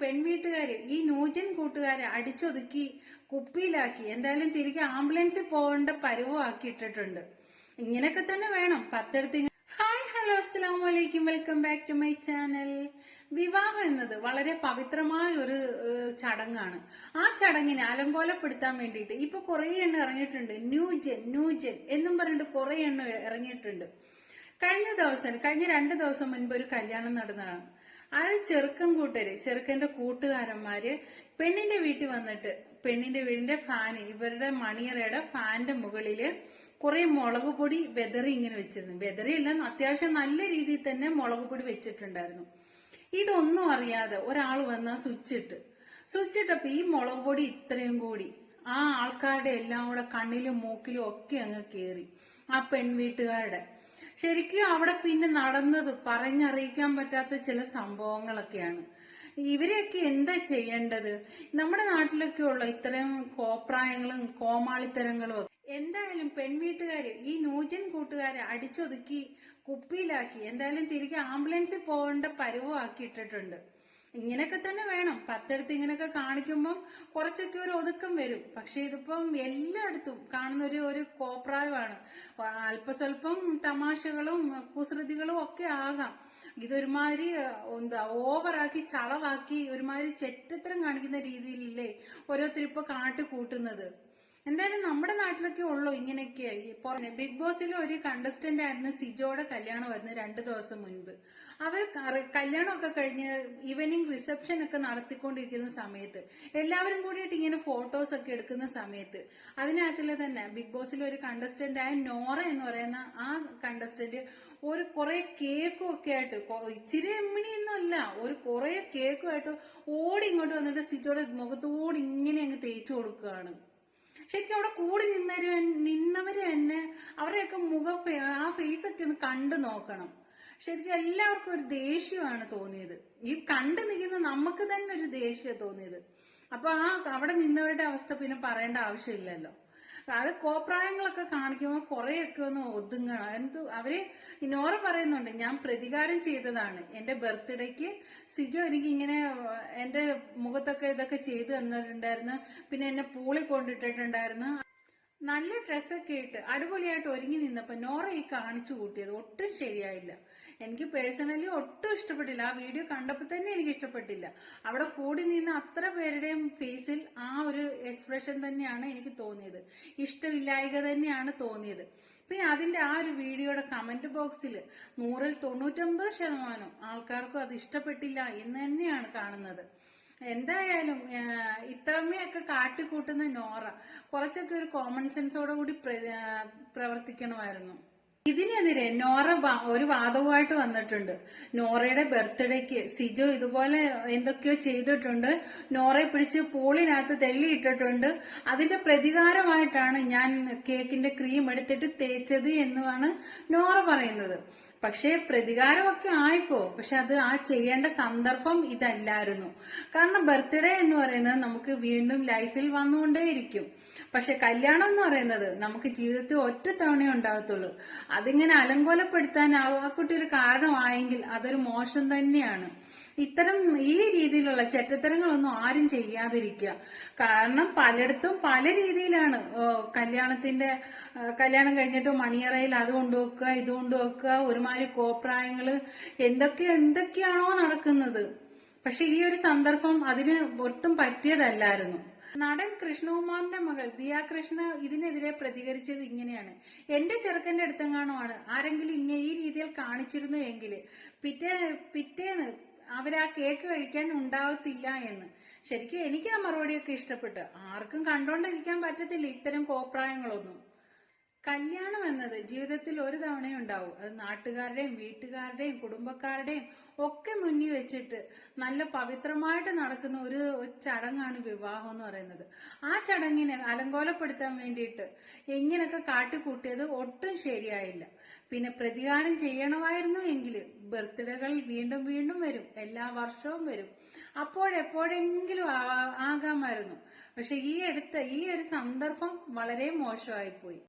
പെൺവീട്ടുകാര് ഈ ന്യൂജൻ കൂട്ടുകാരെ അടിച്ചൊതുക്കി കുപ്പിയിലാക്കി എന്തായാലും തിരികെ ആംബുലൻസിൽ പോകേണ്ട പരുവമാക്കി ഇട്ടിട്ടുണ്ട്. ഇങ്ങനെയൊക്കെ തന്നെ വേണം പത്തെടുത്ത്. ഹായ് ഹലോ അസ്സലാമു അലൈക്കും, welcome back to my channel. വിവാഹം എന്നത് വളരെ പവിത്രമായ ഒരു ചടങ്ങാണ്. ആ ചടങ്ങിനെ അലങ്കോലപ്പെടുത്താൻ വേണ്ടിയിട്ട് ഇപ്പൊ കുറെ എണ്ണം ഇറങ്ങിയിട്ടുണ്ട്. ന്യൂജൻ എന്നും പറഞ്ഞിട്ട് കുറെ എണ്ണം ഇറങ്ങിയിട്ടുണ്ട്. കഴിഞ്ഞ 2 ദിവസം മുൻപ് ഒരു കല്യാണം നടന്നതാണ്. അത് ചെറുക്കന്റെ കൂട്ടുകാരന്മാര് പെണ്ണിന്റെ വീട്ടിൽ വന്നിട്ട് പെണ്ണിന്റെ വീടിന്റെ ഫാന്, ഇവരുടെ മണിയറയുടെ ഫാന്റെ മുകളില് കുറെ മുളക് പൊടി വെതറി ഇങ്ങനെ വെച്ചിരുന്നു. വെതറിയല്ല, അത്യാവശ്യം നല്ല രീതിയിൽ തന്നെ മുളക് പൊടി വെച്ചിട്ടുണ്ടായിരുന്നു. ഇതൊന്നും അറിയാതെ ഒരാൾ വന്ന സ്വിച്ചിട്ടപ്പോ ഈ മുളക് പൊടി ഇത്രയും കൂടി ആ ആൾക്കാരുടെ എല്ലാം കൂടെ കണ്ണിലും മൂക്കിലും ഒക്കെ അങ്ങ് കേറി. ആ പെൺവീട്ടുകാരുടെ ശരിക്കും അവിടെ പിന്നെ നടന്നത് പറഞ്ഞറിയിക്കാൻ പറ്റാത്ത ചില സംഭവങ്ങളൊക്കെയാണ്. ഇവരെയൊക്കെ എന്താ ചെയ്യേണ്ടത്? നമ്മുടെ നാട്ടിലൊക്കെ ഉള്ള ഇത്തരം കോപ്രായങ്ങളും കോമാളിത്തരങ്ങളും ഒക്കെ. എന്തായാലും പെൺവീട്ടുകാര് ഈ ന്യൂജൻ കൂട്ടുകാരെ അടിച്ചൊതുക്കി കുപ്പിയിലാക്കി എന്തായാലും തിരികെ ആംബുലൻസിൽ പോകേണ്ട പരുവമാക്കി ഇട്ടിട്ടുണ്ട്. ഇങ്ങനെയൊക്കെ തന്നെ വേണം. പത്തെടുത്ത് ഇങ്ങനെയൊക്കെ കാണിക്കുമ്പം കുറച്ചൊക്കെ ഒരു ഒതുക്കം വരും. പക്ഷെ ഇതിപ്പം എല്ലായിടത്തും കാണുന്ന ഒരു കോപ്രായമാണ്. അല്പസ്വല്പം തമാശകളും കുസൃതികളും ഒക്കെ ആകാം. ഇതൊരുമാതിരി ഓവറാക്കി ചളവാക്കി ഒരുമാതിരി ചെറ്റത്തരം കാണിക്കുന്ന രീതിയിലല്ലേ ഓരോരുത്തർ ഇപ്പൊ കാട്ടിക്കൂട്ടുന്നത്. എന്തായാലും നമ്മുടെ നാട്ടിലൊക്കെ ഉള്ളൂ ഇങ്ങനെയൊക്കെ. ബിഗ് ബോസിൽ ഒരു കണ്ടസ്റ്റന്റ് ആയിരുന്നു സിജോയുടെ കല്യാണമായിരുന്നു 2 ദിവസം മുൻപ്. അവർ കല്യാണമൊക്കെ കഴിഞ്ഞ് ഈവനിങ് റിസപ്ഷൻ ഒക്കെ നടത്തിക്കൊണ്ടിരിക്കുന്ന സമയത്ത് എല്ലാവരും കൂടിയിട്ട് ഇങ്ങനെ ഫോട്ടോസ് ഒക്കെ എടുക്കുന്ന സമയത്ത് അതിനകത്തില് തന്നെ ബിഗ് ബോസിൽ ഒരു കണ്ടസ്റ്റന്റ് ആയ നോറ എന്ന് പറയുന്ന ആ കണ്ടസ്റ്റന്റ് കുറെ കേക്കും ഒക്കെ ആയിട്ട്, ഇച്ചിരി എമ്മിണിയൊന്നും അല്ല, കുറെ കേക്കും ആയിട്ട് ഓടി ഇങ്ങോട്ട് വന്നിട്ട് സിജോയുടെ മുഖത്തോട് ഇങ്ങനെ അങ്ങ് തേച്ചു കൊടുക്കുകയാണ്. ശരിക്കും അവിടെ കൂടി നിന്നവര് തന്നെ അവരെയൊക്കെ ആ ഫേസ് ഒക്കെ ഒന്ന് കണ്ടു നോക്കണം. ശരിക്കും എല്ലാവർക്കും ഒരു ദേഷ്യമാണ് തോന്നിയത്. ഈ കണ്ടു നിൽക്കുന്ന നമുക്ക് തന്നെ ഒരു ദേഷ്യം തോന്നിയത്. അപ്പൊ അവിടെ നിന്നവരുടെ അവസ്ഥ പിന്നെ പറയേണ്ട ആവശ്യമില്ലല്ലോ. അത് കോപ്രായങ്ങളൊക്കെ കാണിക്കുമ്പോൾ കുറെയൊക്കെ ഒന്ന് ഒതുങ്ങണം. അവര് നോറ പറയുന്നുണ്ട്, ഞാൻ പ്രതികാരം ചെയ്തതാണ്. എന്റെ ബർത്ത്ഡേക്ക് സിജോ എനിക്ക് ഇങ്ങനെ എന്റെ മുഖത്തൊക്കെ ഇതൊക്കെ ചെയ്തു തന്നിട്ടുണ്ടായിരുന്നു. പിന്നെ എന്നെ പൂളി കൊണ്ടിട്ടിട്ടുണ്ടായിരുന്നു. നല്ല ഡ്രസ്സൊക്കെ ഇട്ട് അടിപൊളിയായിട്ട് ഒരുങ്ങി നിന്നപ്പോ നോറ ഈ കാണിച്ചു കൂട്ടിയത് ഒട്ടും ശരിയായില്ല. എനിക്ക് പേഴ്സണലി ഒട്ടും ഇഷ്ടപ്പെട്ടില്ല. ആ വീഡിയോ കണ്ടപ്പോ തന്നെ എനിക്ക് ഇഷ്ടപ്പെട്ടില്ല. അവിടെ കൂടി നിന്ന് അത്ര പേരുടെയും ഫേസിൽ ആ ഒരു എക്സ്പ്രഷൻ തന്നെയാണ് എനിക്ക് തോന്നിയത്. ഇഷ്ടമില്ലായ്ക തന്നെയാണ് തോന്നിയത്. പിന്നെ അതിന്റെ ആ ഒരു വീഡിയോയുടെ കമന്റ് ബോക്സിൽ 100ൽ 99% ആൾക്കാർക്കും അത് ഇഷ്ടപ്പെട്ടില്ല എന്ന് തന്നെയാണ് കാണുന്നത്. എന്തായാലും ഇത്രമേയൊക്കെ കാട്ടിക്കൂട്ടുന്ന നോറ കുറച്ചൊക്കെ ഒരു കോമൺ സെൻസോടെ കൂടി പ്രവർത്തിക്കണമായിരുന്നു. ഇതിനെതിരെ നോറ ഒരു വാദവുമായിട്ട് വന്നിട്ടുണ്ട്. നോറയുടെ ബർത്ത്ഡേക്ക് സിജോ ഇതുപോലെ എന്തൊക്കെയോ ചെയ്തിട്ടുണ്ട്, നോറയെ പിടിച്ച് പൂളിനകത്ത് തെള്ളിയിട്ടിട്ടുണ്ട്. അതിന്റെ പ്രതികാരമായിട്ടാണ് ഞാൻ കേക്കിന്റെ ക്രീം എടുത്തിട്ട് തേച്ചത് എന്നുമാണ് നോറ പറയുന്നത്. പക്ഷെ പ്രതികാരമൊക്കെ ആയിപ്പോ, പക്ഷെ അത് ആ ചെയ്യേണ്ട സന്ദർഭം ഇതല്ലായിരുന്നു. കാരണം ബർത്ത്ഡേ എന്ന് പറയുന്നത് നമുക്ക് വീണ്ടും ലൈഫിൽ വന്നുകൊണ്ടേയിരിക്കും. പക്ഷെ കല്യാണം എന്ന് പറയുന്നത് നമുക്ക് ജീവിതത്തിൽ ഒറ്റ തവണയേ ഉണ്ടാകത്തുള്ളൂ. അതിങ്ങനെ അലങ്കോലപ്പെടുത്താൻ ആ കുട്ടി ഒരു കാരണമായെങ്കിൽ അതൊരു മോശം തന്നെയാണ്. ഇത്തരം ഈ രീതിയിലുള്ള ചെറ്റത്തരങ്ങളൊന്നും ആരും ചെയ്യാതിരിക്കുക. കാരണം പലയിടത്തും പല രീതിയിലാണ് കല്യാണം കഴിഞ്ഞിട്ട് മണിയറയിൽ അത് കൊണ്ടുവെക്കുക, ഇത് കൊണ്ടുവെക്കുക, ഒരുമാതിരി കോപ്രായങ്ങള് എന്തൊക്കെയാണോ നടക്കുന്നത്. പക്ഷെ ഈ ഒരു സന്ദർഭം അതിന് ഒട്ടും പറ്റിയതല്ലായിരുന്നു. നടൻ കൃഷ്ണകുമാറിന്റെ മകൾ ദിയ കൃഷ്ണ ഇതിനെതിരെ പ്രതികരിച്ചത് ഇങ്ങനെയാണ്: എന്റെ ചെറുക്കന്റെ അടുത്തെങ്ങാനുമാണ് ആരെങ്കിലും ഈ രീതിയിൽ കാണിച്ചിരുന്നു എങ്കിൽ പിറ്റേന്ന് അവരാ കേക്ക് കഴിക്കാൻ ഉണ്ടാകത്തില്ല എന്ന്. ശരിക്കും എനിക്ക് ആ മറുപടിയൊക്കെ ഇഷ്ടപ്പെട്ടു. ആർക്കും കണ്ടോണ്ടിരിക്കാൻ പറ്റത്തില്ല ഇത്തരം കോപ്രായങ്ങളൊന്നും. കല്യാണം എന്നത് ജീവിതത്തിൽ ഒരു തവണയേ ഉണ്ടാവും. അത് നാട്ടുകാരുടെയും വീട്ടുകാരുടെയും കുടുംബക്കാരുടെയും ഒക്കെ മുന്നിൽ വെച്ചിട്ട് നല്ല പവിത്രമായിട്ട് നടക്കുന്ന ഒരു ചടങ്ങാണ് വിവാഹം എന്ന് പറയുന്നത്. ആ ചടങ്ങിനെ അലങ്കോലപ്പെടുത്താൻ വേണ്ടിയിട്ട് ഇങ്ങനൊക്കെ കാട്ടിക്കൂട്ടിയത് ഒട്ടും ശരിയായില്ല. പിന്നെ പ്രതികാരം ചെയ്യണമായിരുന്നു എങ്കിൽ ബർത്ത്ഡേകൾ വീണ്ടും വീണ്ടും വരും, എല്ലാ വർഷവും വരും. അപ്പോഴെപ്പോഴെങ്കിലും ആകാമായിരുന്നു. പക്ഷെ ഈ ഒരു സന്ദർഭം വളരെ മോശമായിപ്പോയി.